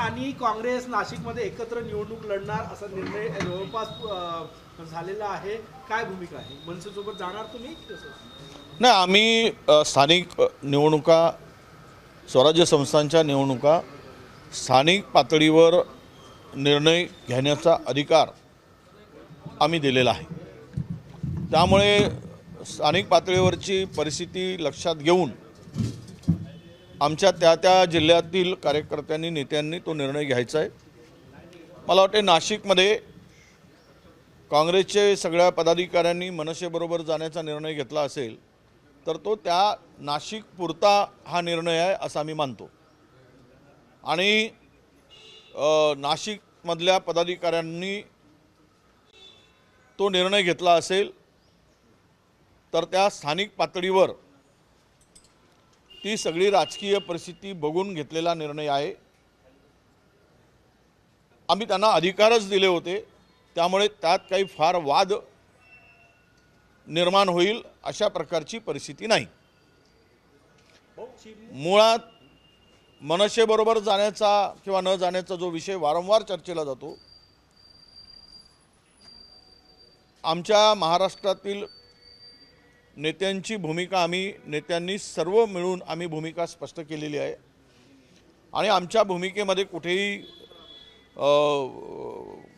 आणि काँग्रेस नाशिकमध्ये एकत्र निवडणूक लढणार असा निर्णय जवळपास झालेला आहे. काय भूमिका आहे? मनसेसोबत जाणार तुम्ही कसं? नाही, आम्ही स्थानिक निवडणुका, स्वराज्य संस्थांच्या निवडणुका स्थानिक पातळीवर निर्णय घेण्याचा अधिकार आम्ही दिलेला आहे. त्यामुळे स्थानिक पातळीवरची परिस्थिती लक्षात घेऊन आमच्या त्या जिल्ह्यातील कार्यकर्त्यांनी, नेत्यांनी तो निर्णय घ्यायचा आहे. मला वाटते नाशिकमध्ये काँग्रेसचे सगळ्या पदाधिकाऱ्यांनी मनसेबरोबर जाण्याचा निर्णय घेतला असेल तर तो त्या नाशिक पुरता हा निर्णय आहे असं आम्ही मानतो. आणि नाशिकमधल्या पदाधिकाऱ्यांनी तो निर्णय घेतला असेल तर त्या स्थानिक पातळीवर ती सगळी राजकीय परिस्थिती बघून घेतलेला निर्णय आहे. आम्ही त्यांना अधिकारच दिले होते, त्यामुळे त्यात काही फार वाद निर्माण होईल अशा प्रकारची परिस्थिती नाही. मुळात मनसेबरोबर जाण्याचा किंवा न जाण्याचा जो विषय वारंवार चर्चेला जातो, आमच्या महाराष्ट्रातील नेत्यांची भूमिका नेत्यांनी सर्व मिळून आम्ही भूमिका स्पष्ट केलेली आहे. आणि आमच्या भूमिकेमध्ये कुठेही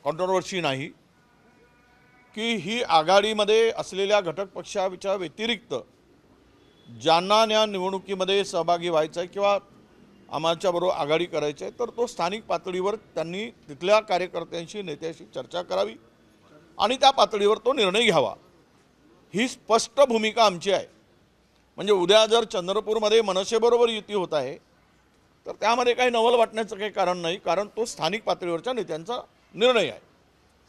कॉन्ट्रोवर्सी नाही की ही आघाडीमध्ये असलेल्या घटक पक्षाच्या व्यतिरिक्त ज्यांना या निवडणुकीमध्ये सहभागी व्हायचं आहे किंवा आमच्याबरोबर आघाडी करायची आहे तर तो स्थानिक पातळीवर त्यांनी तिथल्या कार्यकर्त्यांशी, नेत्याशी चर्चा करावी आणि त्या पातळीवर तो निर्णय घ्यावा, ही स्पष्ट भूमिका आमची आहे. म्हणजे उद्या जर चंद्रपूरमध्ये मनसेबरोबर युती होत आहे तर त्यामध्ये काही नवल वाटण्याचं काही कारण नाही, कारण तो स्थानिक पातळीवरच्या नेत्यांचा निर्णय आहे.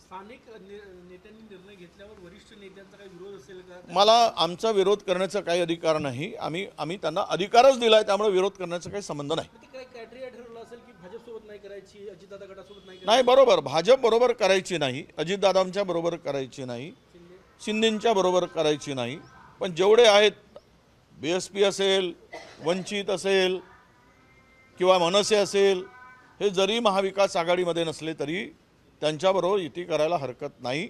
स्थानिक नेत्यांनी निर्णय घेतल्यावर वरिष्ठ नेत्यांचा काही विरोध असेल का? मला आमचा विरोध करण्याचा काही अधिकार नाही. आम्ही त्यांना अधिकारच दिला आहे, त्यामुळे विरोध करण्याचा काही संबंध नाही. काही क्रायटेरिया ठरवलं असेल की भाजपसोबत नाही करायची, अजितदादा गटासोबत नाही नाही, बरोबर, भाजप बरोबर करायची नाही, अजितदादांच्या बरोबर करायची नाही, शिंदेंच्या बरोबर करायची नाही. पण जेवढे आहेत, BSP असेल, वंचित असेल किंवा मनसे असेल, हे जरी महाविकास आघाडीमध्ये नसले तरी त्यांच्याबरोबर युती करायला हरकत नाही,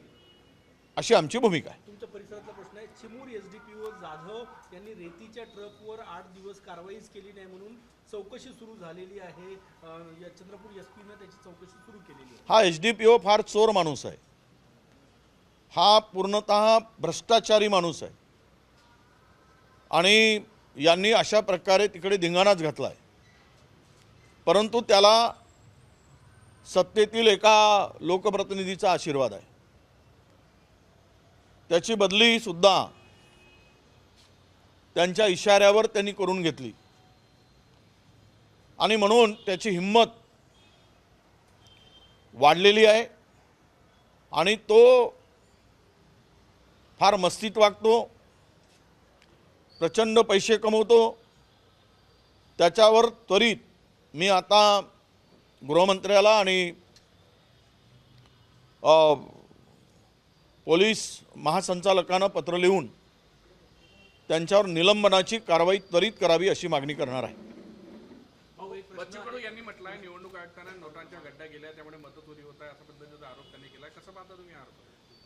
अशी आमची भूमिका आहे. तुमच्या परिसरातला प्रश्न आहे, चिमूर SDPO जाधव यांनी रेतीच्या ट्रकवर 8 दिवस कारवाईच केली नाही म्हणून चौकशी सुरू झालेली आहे. चंद्रपूर SPने त्याची चौकशी सुरू केलेली आहे. हा SDPO फार चोर माणूस आहे, हा पूर्णतः भ्रष्टाचारी माणूस आहे आणि यांनी अशा प्रकारे तिकडे धिंगाणाच घातला आहे. परंतु त्याला सत्तेतील एका लोकप्रतिनिधीचा आशीर्वाद आहे. त्याची बदली सुद्धा त्यांच्या इशाऱ्यावर त्यांनी करून घेतली आणि म्हणून त्याची हिंमत वाढलेली आहे आणि तो फार मस्तीत वागतो, प्रचंड पैसे कमवतो. त्याच्यावर त्वरित मी आता गृहमंत्र्याला आणि पोलीस महासंचालकांना पत्र लिहून त्यांच्यावर निलंबनाची कारवाई त्वरित करावी अशी मागणी करणार आहे. बच्चू कडू यांनी म्हटलं आहे निवडणूक आयोगाने नोटांच्या गड्ड्या गेल्या त्यामुळे मतचोरी होत आहे अशा पद्धतीचा आरोप त्यांनी केला. कसं पाहता तुम्ही आरोप?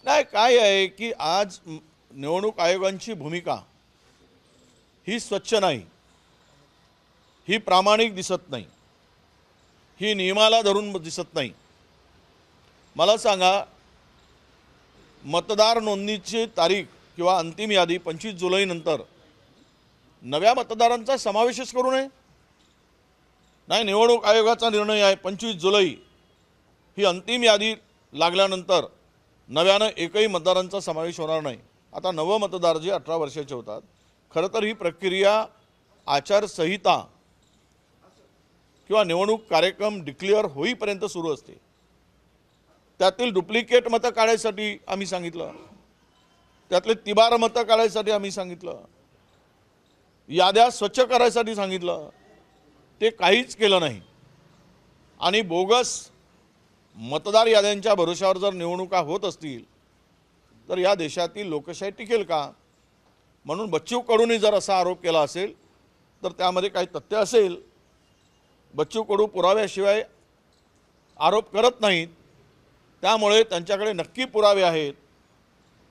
नाही, काय आहे की आज निवडणूक आयोगाची भूमिका ही स्वच्छ नाही, ही प्रामाणिक दिसत नाही, ही नियमाला धरून दिसत नाही. मला सांगा, मतदार नोंदणीची तारीख किंवा अंतिम यादी 25 जुलैनंतर नव्या मतदारांचा समावेशच करू नये? नाही, निवडणूक आयोगाचा निर्णय आहे 25 जुलै ही अंतिम यादी लागल्यानंतर नव्यानं एकही मतदारांचा समावेश होणार नाही. आता नवं मतदार जे 18 वर्षाचे होतात, खरं तर ही प्रक्रिया आचारसंहिता किंवा निवडणूक कार्यक्रम डिक्लेअर होईपर्यंत सुरू असते. त्यातील डुप्लिकेट मतं काढायसाठी आम्ही सांगितलं, त्यातले तिबार मतं काढायसाठी आम्ही सांगितलं, याद्या स्वच्छ करायसाठी सांगितलं. ते काहीच केलं नाही आणि बोगस मतदार याद्यांच्या भरोशावर जर निवडणुका होत असतील तर या देशातील लोकशाही टिकेल का? म्हणून बच्चू कडूंनी जर असा आरोप केला असेल तर त्यामध्ये काही तथ्य असेल. बच्चू कडू पुराव्याशिवाय आरोप करत नाहीत, त्यामुळे त्यांच्याकडे नक्की पुरावे आहेत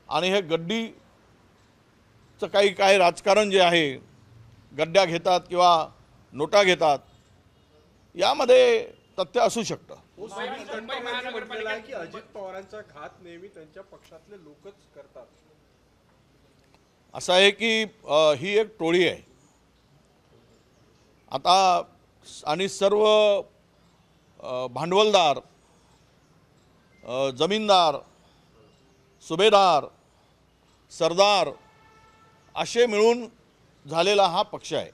आणि हे गड्डीचं काही राजकारण जे आहे, गड्ड्या घेतात किंवा नोटा घेतात, यामध्ये तथ्य असू शकतं. मुंबई महानगरपालिका आहे की अजित पवारांचा घात नेहमी त्यांच्या पक्षातले लोकच करतात. असं आहे की ही एक टोळी आहे आता, आणि सर्व भांडवलदार, जमीनदार, सुभेदार, सरदार असे मिळून झालेला हा पक्ष आहे.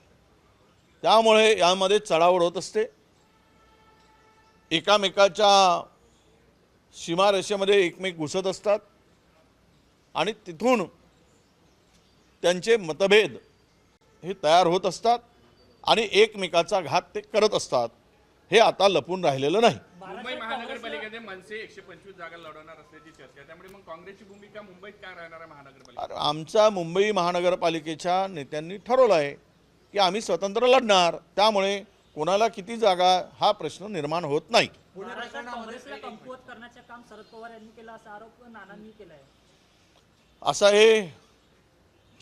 त्यामुळे यामध्ये चढाओढ होत असते. एकामेकाच्या सीमारेषेमध्ये एकमेक घुसत असतात आणि तिथून त्यांचे मतभेद हे तयार होत असतात आणि एकमेकाचा घात ते करत असतात. हे आता लपून राहिलेलं नाही. मुंबई महानगरपालिकेमध्ये मनसे 125 जागा लढवणार असल्याची चर्चा आहे. त्यामुळे मग काँग्रेसची भूमिका मुंबईत काय राहणार आहे महानगरपालिकेत? आमचा मुंबई महानगरपालिकेच्या नेत्यांनी ठरवलं आहे की आम्ही स्वतंत्र लढणार. त्यामुळे कोणाला किती जागा हा प्रश्न निर्माण होत नाही. महाराष्ट्रात काँग्रेसला कमकुवत करण्याचे काम शरद पवार यांनी केलं असा आरोप नानांनी केला आहे. असं आहे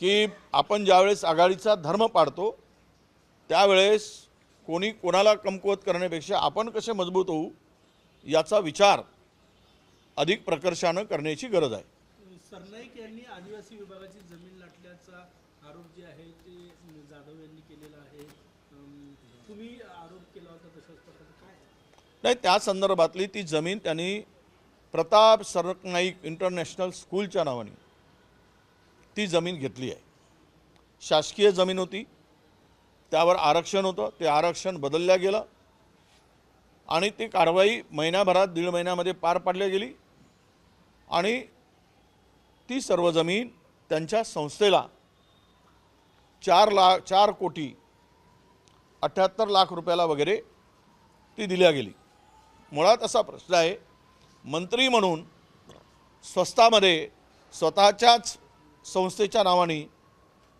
की आपण ज्यावेळेस आघाडीचा धर्म पाळतो त्यावेळेस कोणी कोणाला कमकुवत करण्यापेक्षा आपण कसे मजबूत होऊ याचा विचार अधिक प्रकर्षानं करण्याची गरज आहे. सरनाईक यांनी आदिवासी विभागाची जमीन लाटल्याचा आरोप जे आहे ते जाधव यांनी केलेला आहे. तुम्ही आरोप केला होता तशाच प्रकारे काय? नाही, त्या संदर्भातली ती जमीन त्यांनी प्रताप सरनाईक इंटरनॅशनल स्कूलच्या नावाने ती जमीन घेतली आहे. शासकीय जमीन होती, त्यावर आरक्षण होतं, ते आरक्षण बदलल्या गेलं आणि ती कारवाई महिन्याभरात 1.5 महिन्यामध्ये पार पाडली गेली आणि ती सर्व जमीन त्यांच्या संस्थेला 4 कोटी 78 लाख रुपयाला वगैरे ती दिल्या गेली. मुळात असा प्रश्न आहे, मंत्री म्हणून स्वस्तामध्ये स्वतःच्याच संस्थेच्या नावाने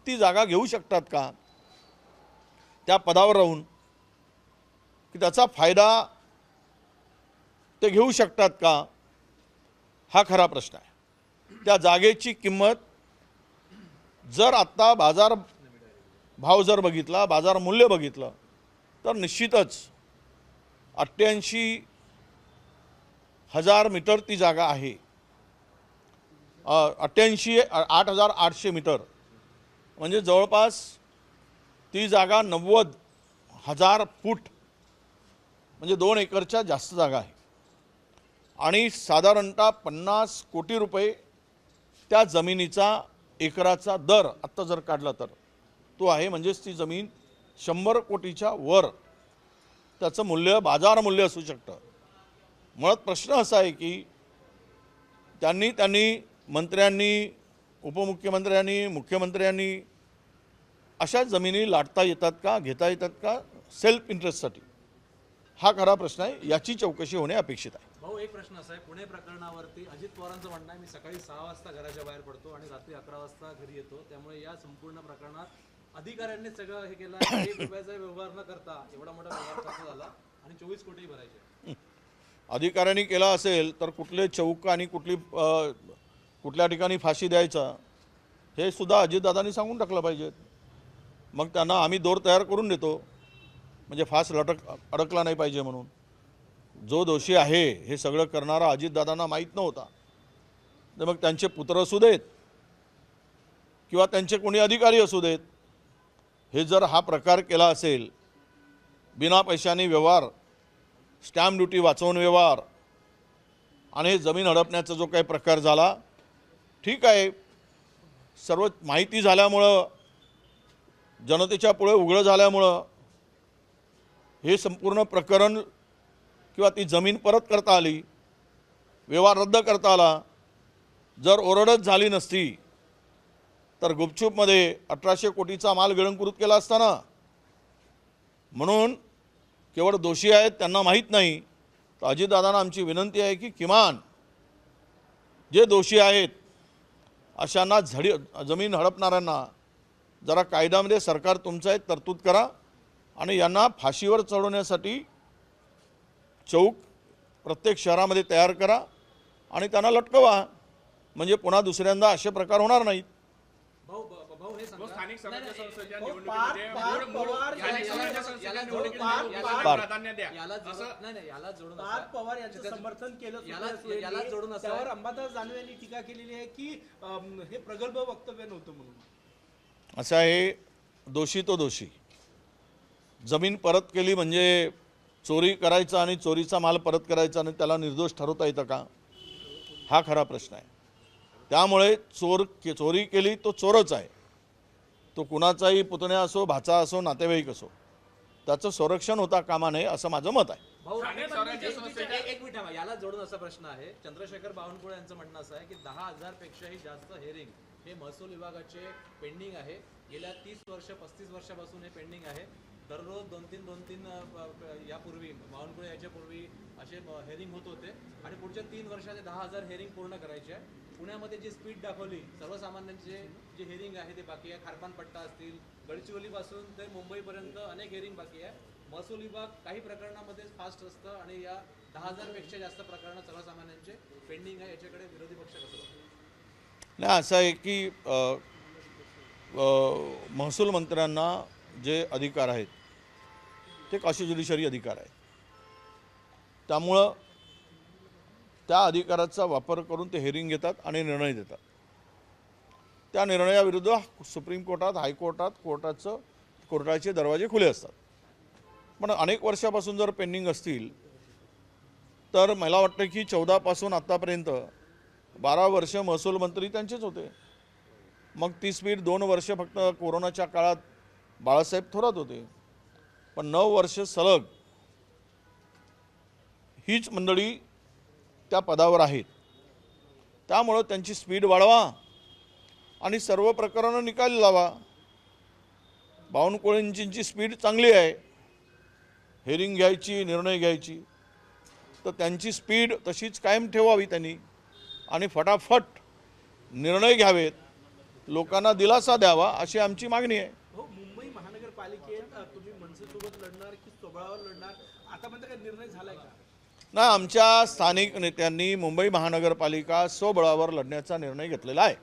ती जागा घेऊ शकतात का? त्या पदावर राहून की त्याचा फायदा ते घेऊ शकतात का? हा खरा प्रश्न आहे. त्या जागेची किंमत जर आत्ता बाजार भाव जर बघितला, बाजार मूल्य बघितलं तर निश्चितच 88,000 मीटर ती जागा आहे. 8,800 मीटर म्हणजे जवळपास ती जागा 90,000 फूट म्हणजे 2 एकरच्या जास्त जागा आहे आणि साधारणतः 50 कोटी रुपये त्या जमिनीचा एकराचा दर आत्ता जर काढला तर तो आहे. म्हणजेच ती जमीन 100 कोटीच्या वर त्याचं मूल्य, बाजार मूल्य असू शकतं. मुळात प्रश्न असा आहे की त्यांनी मंत्र्यांनी, उपमुख्यमंत्र्यांनी, मुख्यमंत्र्यांनी अशा जमिनी लाटता येतात का, घेता येतात का सेल्फ इंटरेस्टसाठी? हा खरा प्रश्न आहे. याची चौकशी होणे अपेक्षित आहे. भाऊ, एक प्रश्न असा आहे, पुणे प्रकरणावरती अजित पवारांचं म्हणणं आहे, मी सकाळी 6 वाजता घराच्या बाहेर पडतो आणि रात्री 11 वाजता घरी येतो. त्यामुळे या संपूर्ण प्रकरणात अधिकाऱ्यांनी सगळं हे केलं, 1 रुपयाचा व्यवहार न करता एवढा मोठा व्यवहार कसा झाला आणि 24 कोटी भरायचे. अधिकाऱ्यांनी केला असेल तर कुठले चौक आणि कुठल्या ठिकाणी फाशी द्यायचा हे सुद्धा अजितदादांनी सांगून टाकलं पाहिजे. मग त्यांना आम्ही दोर तयार करून देतो, म्हणजे फास अडकला नाही पाहिजे म्हणून. जो दोषी आहे हे सगळं करणारा अजितदादांना माहीत नव्हता, तर मग त्यांचे पुत्र असू देत किंवा त्यांचे कोणी अधिकारी असू देत, हे जर हा प्रकार केला असेल, बिना पैशाने व्यवहार, स्टॅम्प ड्युटी वाचवून व्यवहार आणि हे जमीन हडपण्याचा जो काही प्रकार झाला, ठीक आहे, सर्व माहिती झाल्यामुळं, जनतेच्या पुढे उघडं झाल्यामुळं हे संपूर्ण प्रकरण किंवा ती जमीन परत करता आली, व्यवहार रद्द करता आला. जर ओरडच झाली नसती तर गुपचूपमध्ये 1800 कोटीचा माल गिळंकृत केला असताना. म्हणून केवळ दोषी आहेत त्यांना माहीत नाही. तर अजितदादांना आमची विनंती आहे की किमान जे दोषी आहेत अशांना जमीन हडपणाऱ्यांना जरा कायद्यामध्ये सरकार तुमचं आहे तरतूद करा आणि यांना फाशीवर चढवण्यासाठी चौक प्रत्येक शहरामध्ये तयार करा आणि त्यांना लटकवा, म्हणजे पुन्हा दुसऱ्यांदा असे प्रकार होणार नाहीत. भाऊ हे सांगा. स्थानिक स्वराज्य संस्थेच्या पार्थ निवडणुकीमध्ये पवार स्थानिक यांच्या- स्वराज्य संस्थेच्या याला निवडणुकीमध्ये पार्थ- प्राधान्य द्या याला जोडून असं नाही याला जोडून पार्थ असं- पवार यांचं समर्थन केलं याला- सुप्रिया सुळेंनी. याला जोडून असं त्यावर आहे. अंबादास दानवे यांनी टीका केलेली आहे की हे प्रगल्भ वक्तव्य नव्हतं म्हणून. असं आहे, दोषी तो दोषी. जमीन परत केली म्हणजे चोरी करायचा आणि चोरीचा माल परत करायचा आणि त्याला निर्दोष ठरवता येतं का, हा खरा प्रश्न आहे. त्यामुळे चोरी केली तो चोरच आहे, तो कुणाचाही पुतण्या असो, भाचा असो, नातेवाईक असो, त्याचं संरक्षण होता कामा नये असं माझं मत आहे. भाऊ स्थानिक स्वराज्य संस्थेच्या एक मिनिट थांबा. याला जोडून असा प्रश्न आहे. चंद्रशेखर बावनकुळे यांचं म्हणणं असं आहे की 10,000 पेक्षाही जास्त हेरिंग हे महसूल विभागाचे पेंडिंग आहे. गेल्या 30 वर्ष 35 वर्षापासून हे पेंडिंग आहे. दररोज 2-3 यापूर्वी बावनकुळे याच्यापूर्वी असे हेरिंग होत होते आणि पुढच्या 3 वर्षात 10,000 हेरिंग पूर्ण करायचे आहे. पुण्यामध्ये जी स्पीड दाखवली, सर्वसामान्यांचे जे हेरिंग आहे ते बाकी आहे. खारपानपट्टा असतील, गडचिरोलीपासून ते मुंबईपर्यंत अनेक हेरिंग बाकी आहे. महसूल विभाग काही प्रकरणामध्ये फास्ट असतं आणि या 10,000 पेक्षा जास्त प्रकरणं सर्वसामान्यांचे पेंडिंग आहे. याच्याकडे विरोधी पक्ष कसं बघतो? नाही, असं आहे की महसूल मंत्र्यांना जे अधिकार आहेत ते कॉशी ज्युडिशरी अधिकार आहे. त्यामुळं त्या अधिकाराचा वापर करून ते हेरिंग घेतात आणि निर्णय देतात. त्या निर्णयाविरुद्ध सुप्रीम कोर्टात, हायकोर्टात कोर्टाचे दरवाजे खुले असतात. पण अनेक वर्षापासून जर पेंडिंग असतील तर मला वाटतं की 14 पासून आत्तापर्यंत 12 वर्ष महसूल मंत्री त्यांचेच होते. मग ती स्पीड 2 वर्ष फक्त कोरोनाच्या काळात बाळासाहेब थोरात होते, पण 9 वर्ष सलग हीच मंडळी त्या पदावर आहेत. त्यामुळं त्यांची स्पीड वाढवा आणि सर्व प्रकरणं निकाली लावा. बावनकुळेंची स्पीड चांगली आहे हेरिंग घ्यायची, निर्णय घ्यायची, तर त्यांची स्पीड तशीच कायम ठेवावी त्यांनी आणि फटाफट निर्णय घ्यावेत, लोकांना दिलासा द्यावा अशी आमची मागणी आहे. हो, मुंबई महानगरपालिकेत तुम्ही मनसेसोबत लढणार की स्वबळावर लढणार, आतापर्यंत काही निर्णय झालाय का? नाही, आमच्या स्थानिक नेत्यांनी मुंबई महानगरपालिका स्वबळावर लढण्याचा निर्णय घेतलेला आहे.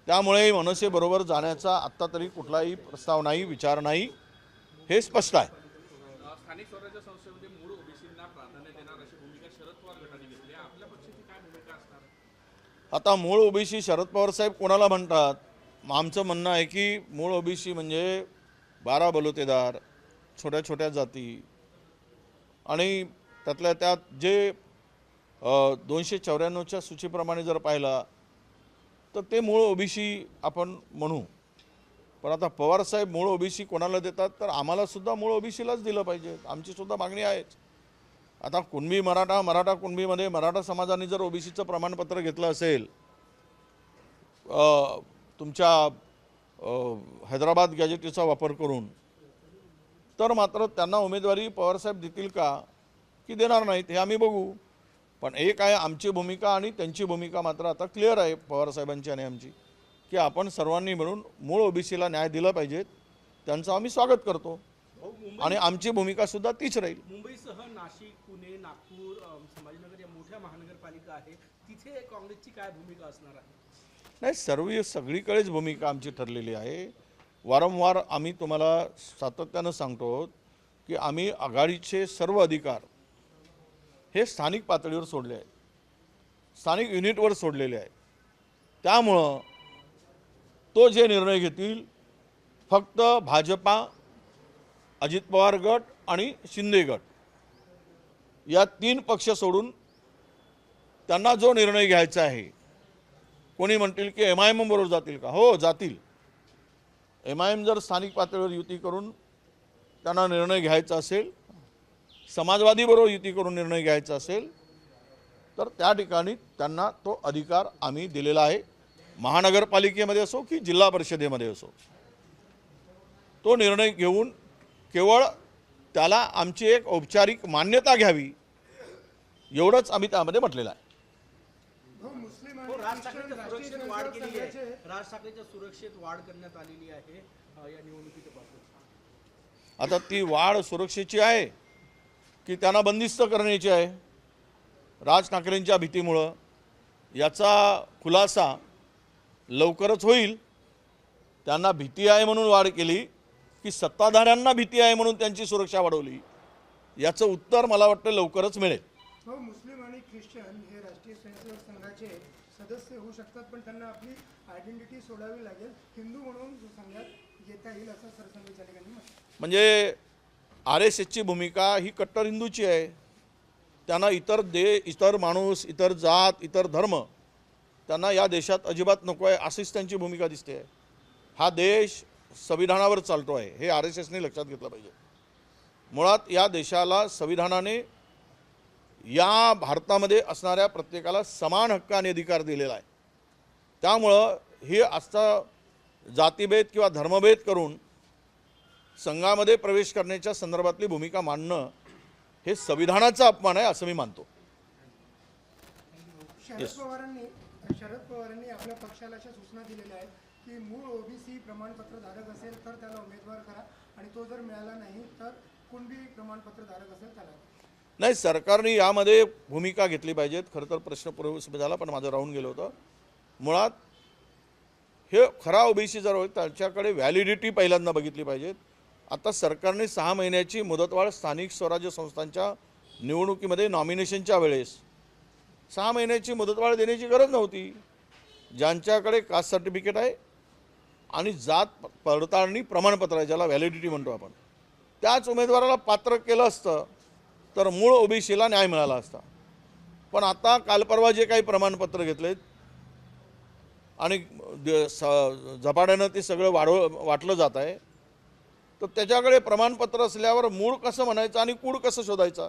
त्यामुळे मनसेबरोबर जाण्याचा आत्ता तरी कुठलाही प्रस्ताव नाही, विचार नाही, हे स्पष्ट आहे. स्थानिक स्वराज्य संस्थेमध्ये मूळ ओबीसींना प्राधान्य देणार अशी भूमिका शरद पवार गटाने घेतली. आपल्या पक्षाची काय भूमिका असणार? आता मूळ ओबीसी शरद पवार साहेब कोणाला म्हणतात? आमचं म्हणणं आहे की मूळ ओबीसी म्हणजे 12 बलुतेदार, छोट्या छोट्या जाती आणि त्यातल्या त्यात जे 294च्या सूचीप्रमाणे जर पाहिला तर ते मूळ ओबीसी आपण म्हणू. पण आता पवारसाहेब मूळ ओबीसी कोणाला देतात तर आम्हालासुद्धा मूळ ओबीसीलाच दिलं पाहिजे, आमचीसुद्धा मागणी आहेच. आता कुणबी मराठा कुणबीमध्ये मराठा समाजाने जर ओबीसीचं प्रमाणपत्र घेतलं असेल तुमच्या हैदराबाद गॅजेटीचा वापर करून, तर मात्र त्यांना उमेदवारी पवारसाहेब देतील का की देणार नाहीत हे आम्ही बघू. पण एक आहे आमची भूमिका आणि त्यांची भूमिका मात्र आता क्लिअर आहे पवारसाहेबांची आणि आमची, की आपण सर्वांनी मिळून मूळ ओबीसीला न्याय दिला पाहिजे. त्यांचं आम्ही स्वागत करतो आणि आमची भूमिकासुद्धा तीच राहील. मुंबईसह नाशिक, पुणे, नागपूर, संभाजीनगर या मोठ्या महानगरपालिका आहे, तिथे काँग्रेसची काय भूमिका असणार आहे? नाही, सगळीकडेच भूमिका आमची ठरलेली आहे. वारंवार आम्ही तुम्हाला सातत्यानं सांगतो की आम्ही आघाडीचे सर्व अधिकार हे स्थानिक पातळीवर सोडले आहेत, स्थानिक युनिटवर सोडलेले आहेत. त्यामुळं तो जे निर्णय घेतील फक्त भाजपा, अजित पवार गट आणि शिंदे गट या 3 पक्ष सोडून त्यांना जो निर्णय घ्यायचा आहे. कोणी म्हणतील की MIM बरोबर जातील का? हो, जातील. MIM जर स्थानिक पातळीवर युती करून त्यांना निर्णय घ्यायचा असेल, समाजवादी बरोबर युती करून निर्णय घ्यायचा असेल, तर त्या ठिकाणी त्यांना तो अधिकार आम्ही दिलेला आहे. महानगरपालिकेमध्ये असो की जिल्हा परिषदेमध्ये असो, तो निर्णय घेऊन केवळ त्याला आमची एक औपचारिक मान्यता घ्यावी एवढंच आम्ही त्यामध्ये म्हटलेलं आहे. हो, राज ठाकरेंच्या सुरक्षेत वाढ केली आहे, राज ठाकरेंच्या सुरक्षेत वाढ करण्यात आलेली आहे या निवडणुकीपासून. आता ती वाढ सुरक्षेची आहे की त्यांना बंदिस्त करण्याची आहे? राज ठाकरेंच्या भीतीमुळं याचा खुलासा लवकरच होईल. त्यांना भीती आहे म्हणून वाढ केली की सत्ताधाऱ्यांना भीती आहे म्हणून त्यांची सुरक्षा वाढवली, याचं उत्तर मला वाटतं लवकरच मिळेल. हो, मुस्लिम आणि ख्रिश्चन हे राष्ट्रीय स्वयंसेवक संघाचे सदस्य होऊ शकतात, पण त्यांना आपली आयडेंटिटी सोडावी लागेल. हिंदू म्हणून संघात येता येईल असं सरसंघचालकांनी म्हटलं. म्हणजे RSSची भूमिका ही कट्टर हिंदूची आहे. त्यांना इतर माणूस, इतर जात, इतर धर्म त्यांना या देशात अजिबात नको आहे अशीच त्यांची भूमिका दिसते. हा देश संविधानावर चालतो आहे हे RSSने लक्षात घेतलं पाहिजे. मुळात या देशाला संविधानाने या भारतामध्ये असणाऱ्या प्रत्येकाला समान हक्क आणि अधिकार दिलेला आहे. त्यामुळं हे आजचा जातीभेद किंवा धर्मभेद करून संघामध्ये प्रवेश करण्याच्या संदर्भातली भूमिका मांडणं हे संविधानाचा अपमान आहे असं मी मानतो. शरद पवारांनी आपल्या पक्षाला अशा सूचना दिलेल्या आहेत की मूळ OBC प्रमाणपत्र धारक असेल तर त्याला उमेदवार करा, आणि तो जर मिळाला नाही तर कुणबी प्रमाणपत्र धारक असेल त्याला. नाही, सरकारने यामध्ये भूमिका घेतली पाहिजेत. खरं तर प्रश्न पूर्व झाला पण माझं राहून गेलं होतं. मुळात हे खरा OBC जर होईल त्याच्याकडे व्हॅलिडिटी पहिल्यांदा बघितली पाहिजेत. आता सरकारने 6 महिन्याची मुदतवाढ स्थानिक स्वराज्य संस्थांच्या निवडणुकीमध्ये नॉमिनेशनच्या वेळेस 6 महिन्याची मुदतवाढ देण्याची गरज नव्हती. ज्यांच्याकडे कास्ट सर्टिफिकेट आहे आणि जात पडताळणी प्रमाणपत्र आहे ज्याला व्हॅलिडिटी म्हणतो आपण, त्याच उमेदवाराला पात्र केलं असतं तर मूळ OBCला न्याय मिळाला असता. पण आता कालपरवा जे काही प्रमाणपत्र घेतलेत आणि झपाट्यानं ते सगळं वाटलं जात आहे, तर त्याच्याकडे प्रमाणपत्र असल्यावर मूळ कसं म्हणायचं आणि कूड कसं शोधायचा.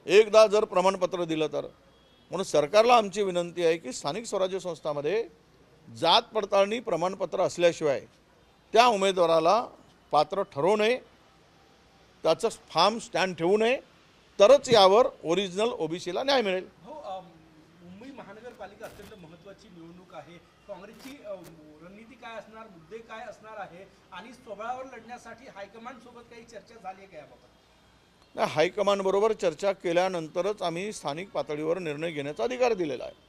एकदा जर प्रमाणपत्र दिलं तर. म्हणून सरकारला आमची विनंती आहे की स्थानिक स्वराज्य संस्थांमध्ये जात पडताळणी प्रमाणपत्र असल्याशिवाय त्या उमेदवाराला पात्र ठरवू नये, त्याचं फार्म स्टँड ठेवू नये, तरच यावर ओरिजिनल OBCला न्याय मिळेल. हो, मुंबई महानगरपालिका अत्यंत महत्त्वाची निवडणूक आहे. काँग्रेसची रणनीती काय असणार, मुद्दे काय असणार आहे, आणि स्वबळावर लढण्यासाठी हायकमांड सोबत काही चर्चा झाली आहे का याबाबत? नाही, हायकमांडबरोबर चर्चा केल्यानंतरच आम्ही स्थानिक पातळीवर निर्णय घेण्याचा अधिकार दिलेला आहे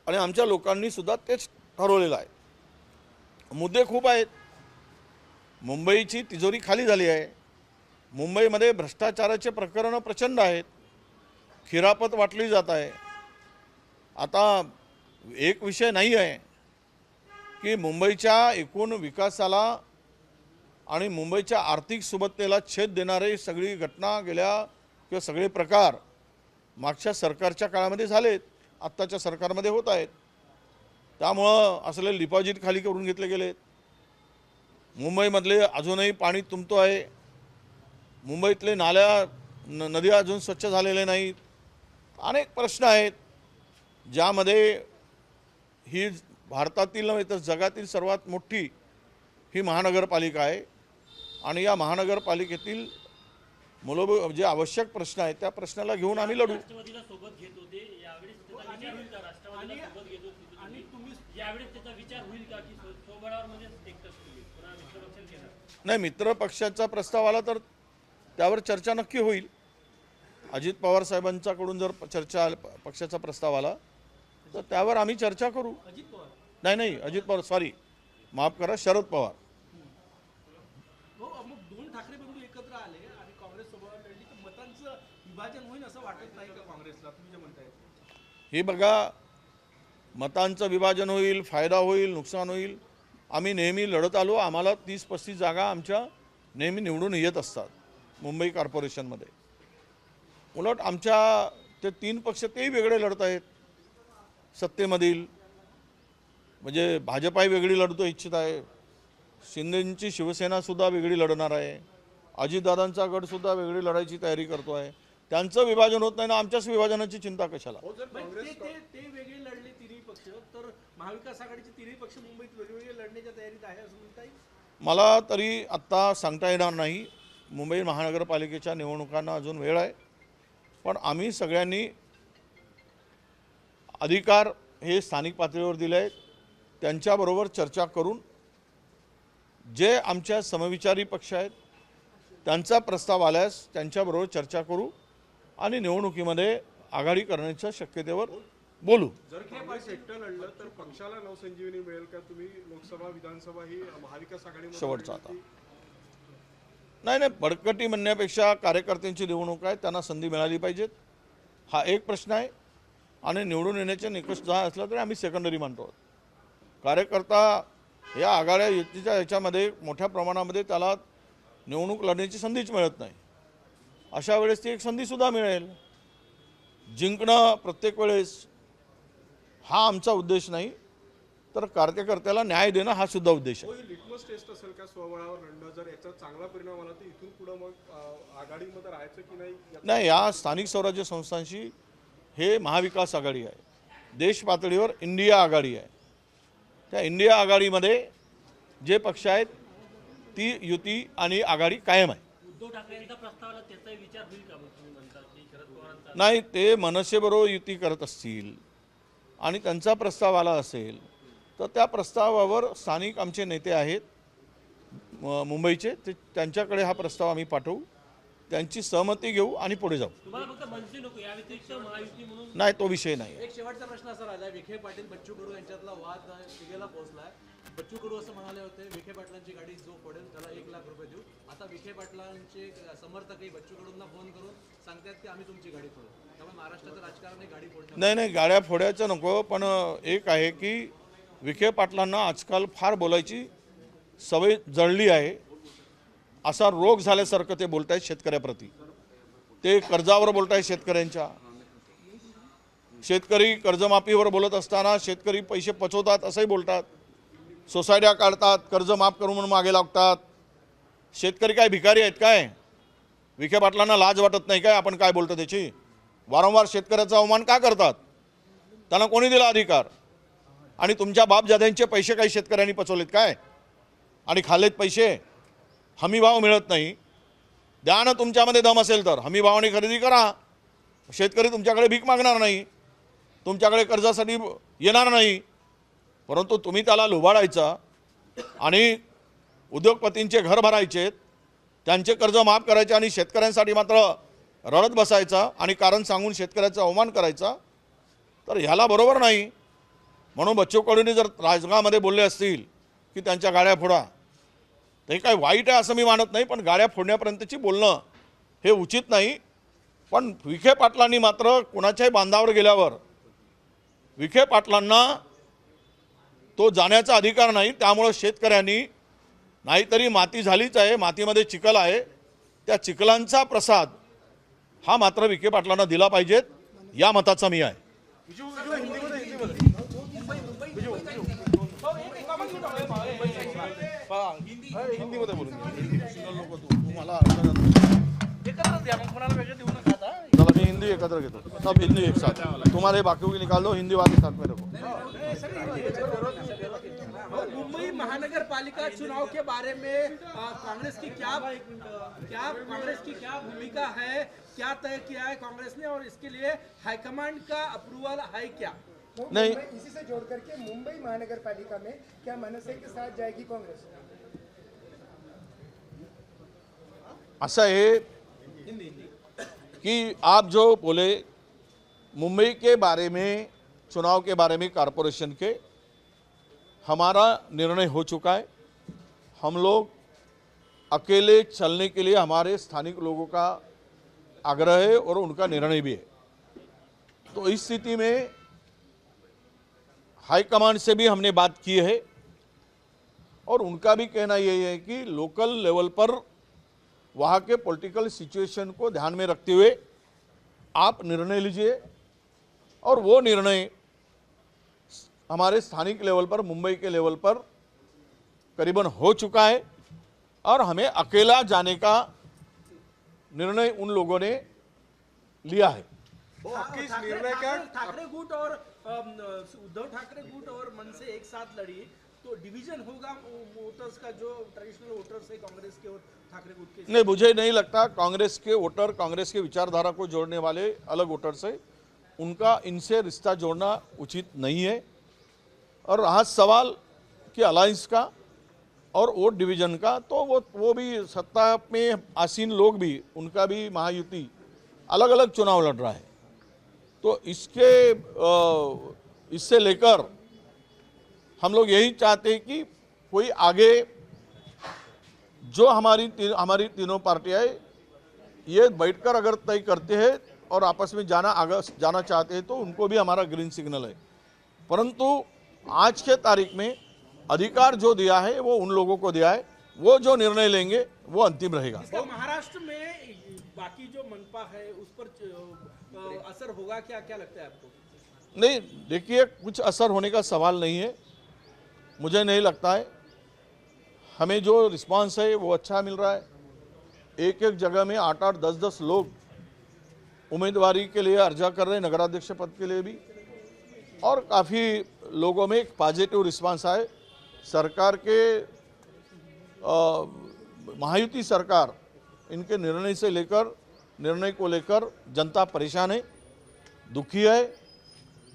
आणि आमच्या लोकांनी सुद्धा तेच ठरवलेलं आहे. मुद्दे खूप आहेत. मुंबईची तिजोरी खाली झाली आहे. मुंबईमध्ये भ्रष्टाचाराचे प्रकरणं प्रचंड आहेत. खिरापत वाटली जात आहे. आता एक विषय नाही आहे की मुंबईच्या एकूण विकासाला आणि मुंबईच्या आर्थिक सुबत्तेला छेद देणारे सगळी घटना किंवा सगळे प्रकार मागच्या सरकारच्या काळामध्ये झालेत, आत्ताच्या सरकारमध्ये होत आहेत. त्यामुळं असलेले डिपॉझिट खाली करून घेतले गेलेत. मुंबईमधले अजूनही पाणी तुंबतो आहे. मुंबईतले नद्या अजून स्वच्छ झालेले नाहीत. अनेक प्रश्न आहेत ज्यामध्ये ही भारतातील नव्हे तर जगातील सर्वात मोठी ही महानगरपालिका आहे आणि या महानगरपालिकेतील मूलभूत जे आवश्यक प्रश्न आहेत त्या प्रश्नाला घेऊन आम्ही लढू. राष्ट्रवादीला सोबत घेत होते, यावेळेस त्याचा विचार होईल का? राष्ट्रवादीला सोबत घेत होते आणि तुम्ही यावेळेस त्याचा विचार होईल का की स्वबळावर म्हणजे एकटंच तुम्ही पुन्हा मित्रपक्ष घेणार? नाही, मित्र पक्षाचा प्रस्ताव आला तर त्यावर चर्चा नक्की होईल. अजित पवार साहेबांच्याकडून जर पक्षाचा प्रस्ताव आला तर त्यावर आम्ही चर्चा करू. अजित पवार? नाही, अजित पवार, सॉरी, माफ करा, शरद पवार. हो, मग 2 ठाकरे बंधू एकत्र आले आणि काँग्रेस सोबत लढली तर मतांचं विभाजन होईल असं वाटत नाही का काँग्रेसला? तुम्ही जे म्हणताय हे बघा, मतांचं विभाजन होईल, फायदा होईल, नुकसान होईल. आम्ही नेहमी लढत आलो. आम्हाला 30-35 जागा आमच्या नेहमी निवडून येत असतात मुंबई कॉर्पोरेशनमध्ये. उलट आमच्या ते 3 पक्ष तेही वेगळे लढत आहेत सत्तेमधील. म्हणजे भाजपाही वेगळी लढतो इच्छित आहे, शिंदेंची शिवसेनासुद्धा वेगळी लढणार आहे, अजितदादांचा गटसुद्धा वेगळी लढायची तयारी करतो आहे. त्यांचं विभाजन होत नाही ना, आमच्याच विभाजनाची चिंता कशाला? ते वेगळे लढले तिन्ही पक्ष, तर महाविकास आघाडीचे तिन्ही पक्ष मुंबईत वेगवेगळे लढण्याच्या तयारीत आहे असं म्हणता येईल? मला तरी आत्ता सांगता येणार नाही. मुंबई महानगरपालिकेच्या निवडणुकांना अजून वेळ आहे. पण आम्ही सगळ्यांनी अधिकार हे स्थानिक पातळीवर दिले आहेत. त्यांच्याबरोबर चर्चा करून जे आमच्या समविचारी पक्ष आहेत त्यांचा प्रस्ताव आल्यास त्यांच्याबरोबर चर्चा करू आणि निवडणुकीमध्ये आघाडी करण्याच्या शक्यतेवर बोलू. जर काँग्रेस एकटं लढलं तर पक्षाला नवसंजीवनी मिळेल का? तुम्ही लोकसभा विधानसभा ही महाविकास आघाडीमध्ये शेवटचा लढली आता. होती. नाही बडकटी म्हणण्यापेक्षा कार्यकर्त्यांची निवडणूक आहे, त्यांना संधी मिळाली पाहिजेत, हा एक प्रश्न आहे. आणि निवडून येण्याचे निकष जहा असला तरी आम्ही सेकंडरी मानतो. कार्यकर्ता या आघाड्या युतीच्या ह्याच्यामध्ये मोठ्या प्रमाणामध्ये त्याला निवडणूक लढण्याची संधीच मिळत नाही. अशा वेळेस ती एक संधीसुद्धा मिळेल. जिंकणं प्रत्येक वेळेस हा आमचा उद्देश नाही, तर कार्यकर्त्याला न्याय देणं हा सुद्धा उद्देश आहे. हो, ही लिटमस टेस्ट असेल का स्वबळावर लढणं? जर याचा चांगला परिणाम आला तर इथून पुढे मग आघाडीमध्ये राहायचं की नाही? नाही, या स्थानिक स्वराज्य संस्थांशी हे महाविकास आघाडी आहे, देश पातळीवर इंडिया आघाडी आहे. त्या इंडिया आघाडीमध्ये जे पक्ष आहेत ती युती आणि आघाडी कायम आहे. उद्धव ठाकरेंचा प्रस्तावाला त्याचा विचार होईल का मग तुम्ही म्हणता की शरद पवारांचा नाही, ते मनसेबरोबर युती करत असतील आणि त्यांचा प्रस्ताव आला असेल तर त्या प्रस्तावावर स्थानिक आमचे नेते आहेत मुंबईचे, ते त्यांच्याकडे हा प्रस्ताव आम्ही पाठवू, त्यांची सहमती घेऊ आणि पुढे जाऊ. तुम्हाला फक्त मनसे नको या व्यतिरिक्त महायुती म्हणून नाही, तो विषय नाही. एक शेवटचा प्रश्न असा राहिला, विखे पाटील बच्चू कडू यांच्यातला वाद शिगेला पोहोचलाय. बच्चू कडू असं म्हणाले होते, विखे पाटलांची गाडी जो फोडेल त्याला 1 लाख रुपये देऊ. आता विखे पाटलांचे समर्थकही बच्चू कडूंना फोन करून सांगतात की आम्ही तुमची गाडी फोडू. त्यामुळे महाराष्ट्राचं राजकारण हे गाडी फोडणं. नाही, गाड्या फोडायचं नको, पण एक आहे की विखे पाटलांना आजकाल फार बोलायची सवय जळली आहे. असा रोग झाल्यासारखं ते बोलत आहेत शेतकऱ्याप्रती. ते कर्जावर बोलत आहेत शेतकऱ्यांच्या. शेतकरी कर्जमाफीवर बोलत असताना शेतकरी पैसे पचवतात असंही बोलतात. सोसायट्या काढतात, कर्ज माफ करून म्हणून मागे लागतात. शेतकरी काय भिकारी आहेत काय? विखे पाटलांना लाज वाटत नाही काय आपण काय बोलतो त्याची? वारंवार शेतकऱ्याचा अवमान का करतात? त्यांना कोणी दिला अधिकार? आणि तुमच्या बापजाद्यांचे पैसे काही शेतकऱ्यांनी पचवलेत काय आणि खाल्लेत पैसे? हमी भाव मिळत नाही. द्या ना, तुमच्यामध्ये दम असेल तर हमी भावाने खरेदी करा. शेतकरी तुमच्याकडे भीक मागणार नाही, तुमच्याकडे कर्जासाठी येणार नाही. परंतु तुम्ही त्याला लुबाडायचा आणि उद्योगपतींचे घर भरायचे, त्यांचे कर्ज माफ करायचे आणि शेतकऱ्यांसाठी मात्र रडत बसायचा आणि कारण सांगून शेतकऱ्याचा अवमान करायचा, तर ह्याला बरोबर नाही. म्हणून बच्चू कडूंनी जर राजगामध्ये बोलले असतील की त्यांच्या गाड्या फोडा, ते काही वाईट आहे असं मी मानत नाही, पण गाड्या फोडण्यापर्यंतची बोलणं हे उचित नाही. पण विखे पाटलांनी मात्र कुणाच्याही बांधावर गेल्यावर विखे पाटलांना तो जाण्याचा अधिकार नाही. त्यामुळं शेतकऱ्यांनी नाहीतरी माती झालीच आहे, मातीमध्ये चिखल आहे, त्या चिखलांचा प्रसाद हा मात्र विखे पाटलांना दिला पाहिजेत, या मताचा मी आहे. हिंदीमध्ये बोलून चला, मी हिंदी एकत्र घेतो, सब हिंदी एक साथ. तुम्हारे बाकी की निकाल दो, हिंदी बात साथ में रखो. मुंबई महानगर पालिका चुनाव के बारे में कांग्रेस की क्या भूमिका है? क्या तय किया है कांग्रेस ने और इसके लिए हाईकमांड का अप्रूवल है क्या? नहीं, इसी से जोड़ करके मुंबई महानगर पालिका में क्या मनसे के साथ जाएगी कांग्रेस? ऐसा है कि आप जो बोले मुंबई के बारे में, चुनाव के बारे में, कॉरपोरेशन के, हमारा निर्णय हो चुका है. हम लोग अकेले चलने के लिए हमारे स्थानिक लोगों का आग्रह है और उनका निर्णय भी है. तो इस स्थिति में हाईकमांड से भी हमने बात की है और उनका भी कहना यही है कि लोकल लेवल पर वहाँ के पॉलिटिकल सिचुएशन को ध्यान में रखते हुए आप निर्णय लीजिए. और वो निर्णय हमारे स्थानिक लेवल पर, मुंबई के लेवल पर करीबन हो चुका है और हमें अकेला जाने का निर्णय उन लोगों ने लिया है. किस निर्णय का? ठाकरे गुट और उद्धव ठाकरे गुट और मनसे एक साथ लड़ी तो डिवीजन होगा वोटर्स का, जो ट्रेडिशनल वोटर्स है कांग्रेस के और ठाकरे गुट के? नहीं, मुझे नहीं लगता. कांग्रेस के वोटर, कांग्रेस के विचारधारा को जोड़ने वाले अलग वोटर्स है, उनका इनसे रिश्ता जोड़ना उचित नहीं है. और रहा सवाल कि अलायंस का और वोट डिवीजन का, तो वो भी सत्ता में आसीन लोग भी, उनका भी महायुति अलग अलग चुनाव लड़ रहा है. तो इससे लेकर हम लोग यही चाहते हैं कि कोई आगे जो हमारी तीनों पार्टियां ये बैठकर अगर तय करते हैं और आपस में जाना चाहते हैं तो उनको भी हमारा ग्रीन सिग्नल है। परंतु आज के तारीख में अधिकार जो दिया है वो उन लोगों को दिया है, वो जो निर्णय लेंगे वो अंतिम रहेगा। इसका महाराष्ट्र में बाकी जो मनपा है उस पर असर होगा क्या, क्या लगता है आपको? नहीं, देखिए, कुछ असर होने का सवाल नहीं है, मुझे नहीं लगता है। हमें जो रिस्पांस है वो अच्छा मिल रहा है। एक जगह में 8-8, 10-10 लोग उम्मीदवारी के लिए अर्जा कर रहे हैं, नगराध्यक्ष पद के लिए भी, और काफ़ी लोगों में एक पॉजिटिव रिस्पांस आए। सरकार के महायुति सरकार इनके निर्णय को लेकर जनता परेशान है, दुखी है,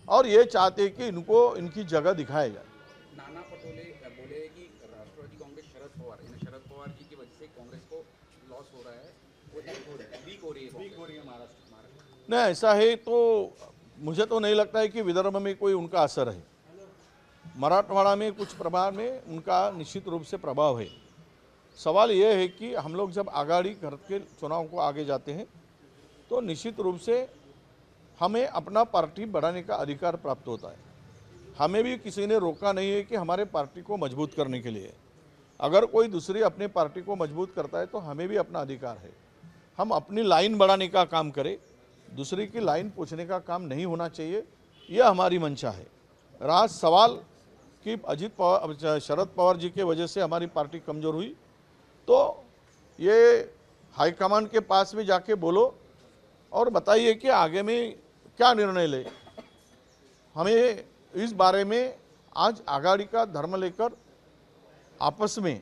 और ये चाहते हैं कि इनको इनकी जगह दिखाया जाए। नाना पटोले बोले कि राष्ट्रवादी कांग्रेस शरद पवार जी की वजह से कांग्रेस को लॉस हो रहा है, वो वीक हो रही है महाराष्ट्र। नहीं, ऐसा है तो मुझे तो नहीं लगता है कि विदर्भ में कोई उनका असर है। मराठवाड़ा में कुछ प्रभाव में उनका निश्चित रूप से प्रभाव है। सवाल ये है कि हम लोग जब आगाड़ी करके चुनाव को आगे जाते हैं तो निश्चित रूप से हमें अपना पार्टी बढ़ाने का अधिकार प्राप्त होता है। हमें भी किसी ने रोका नहीं है कि हमारे पार्टी को मजबूत करने के लिए। अगर कोई दूसरी अपने पार्टी को मजबूत करता है तो हमें भी अपना अधिकार है। हम अपनी लाइन बढ़ाने का काम करें, दूसरी की लाइन पूछने का काम नहीं होना चाहिए, यह हमारी मंशा है। रहा सवाल कि शरद पवार जी के वजह से हमारी पार्टी कमज़ोर हुई, तो ये हाईकमान के पास में जाके बोलो और बताइए कि आगे में क्या निर्णय ले। हमें इस बारे में आज आगाड़ी का धर्म लेकर आपस में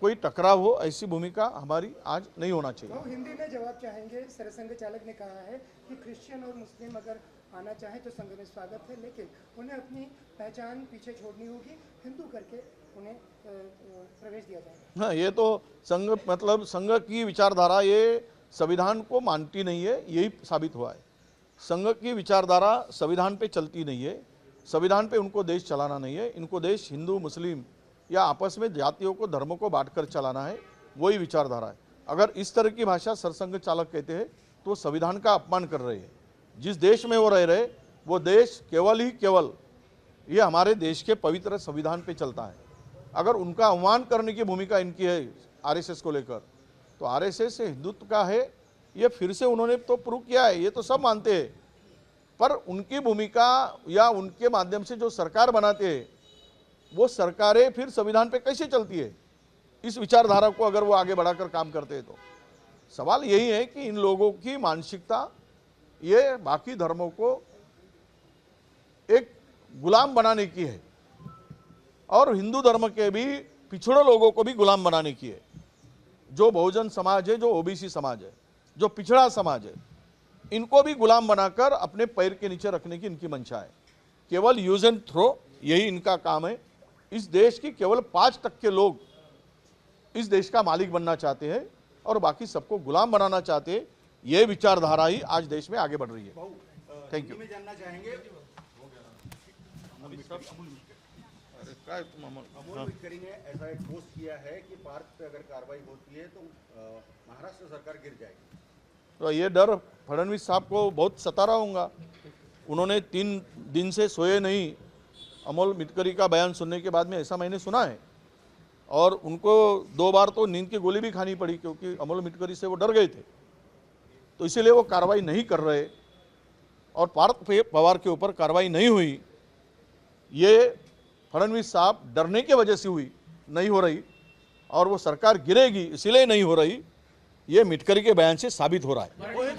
कोई टकराव हो, ऐसी भूमिका हमारी आज नहीं होना चाहिए। वो हिंदी में जवाब चाहेंगे। सरसंघ चालक ने कहा है कि क्रिश्चियन और मुस्लिम अगर आना चाहें तो संघ में स्वागत है, लेकिन उन्हें अपनी पहचान पीछे छोड़नी होगी, हिंदू करके उन्हें प्रवेश दिया जाएगा। हाँ, ये तो संघ की विचारधारा ये संविधान को मानती नहीं है, यही साबित हुआ है। संघ की विचारधारा संविधान पे चलती नहीं है, संविधान पे उनको देश चलाना नहीं है। इनको देश हिंदू मुस्लिम या आपस में जातियों को, धर्मों को बांटकर चलाना है, वही विचारधारा है। अगर इस तरह की भाषा सरसंघ चालक कहते हैं तो संविधान का अपमान कर रहे हैं। जिस देश में वो रह रहे वो देश केवल ये हमारे देश के पवित्र संविधान पे चलता है। अगर उनका अवमान करने की भूमिका इनकी है आरएसएस को लेकर, तो आरएसएस हिंदुत्व का है, ये फिर से उन्होंने तो प्रूव किया है, ये तो सब मानते हैं। पर उनकी भूमिका या उनके माध्यम से जो सरकार बनाते हैं वो सरकारें फिर संविधान पे कैसे चलती है? इस विचारधारा को अगर वो आगे बढ़ाकर काम करते हैं तो सवाल यही है कि इन लोगों की मानसिकता ये बाकी धर्मों को एक गुलाम बनाने की है और हिंदू धर्म के भी पिछड़े लोगों को भी गुलाम बनाने की है। जो बहुजन समाज है, जो ओबीसी समाज है, जो पिछड़ा समाज है, इनको भी गुलाम बनाकर अपने पैर के नीचे रखने की इनकी मंशा है। केवल यूज एंड थ्रो, यही इनका काम है। इस देश की केवल 5% लोग इस देश का मालिक बनना चाहते हैं और बाकी सबको गुलाम बनाना चाहते हैं। यह विचारधारा ही आज देश में आगे बढ़ रही है। Thank you. जानना चाहेंगे, अमोल मिटकरी ने ऐसा एक पोस्ट किया है कि पार्क पे अगर कार्रवाई होती है तो महाराष्ट्र सरकार गिर जाएगी। तो ये डर फडणवीस साहब को बहुत सता रहा होगा। उन्होंने 3 दिन से सोए नहीं। अमोल मिटकरी का बयान सुनने के बाद में ऐसा मैंने सुना है, और उनको 2 बार तो नींद की गोली भी खानी पड़ी क्योंकि अमोल मिटकरी से वो डर गए थे। तो इसीलिए वो कार्रवाई नहीं कर रहे और पार्थ पवार के ऊपर कार्रवाई नहीं हुई। ये फडणवीस साहब डरने की वजह से हुई, नहीं हो रही, और वो सरकार गिरेगी इसीलिए नहीं हो रही, ये मिटकरी के बयान से साबित हो रहा है।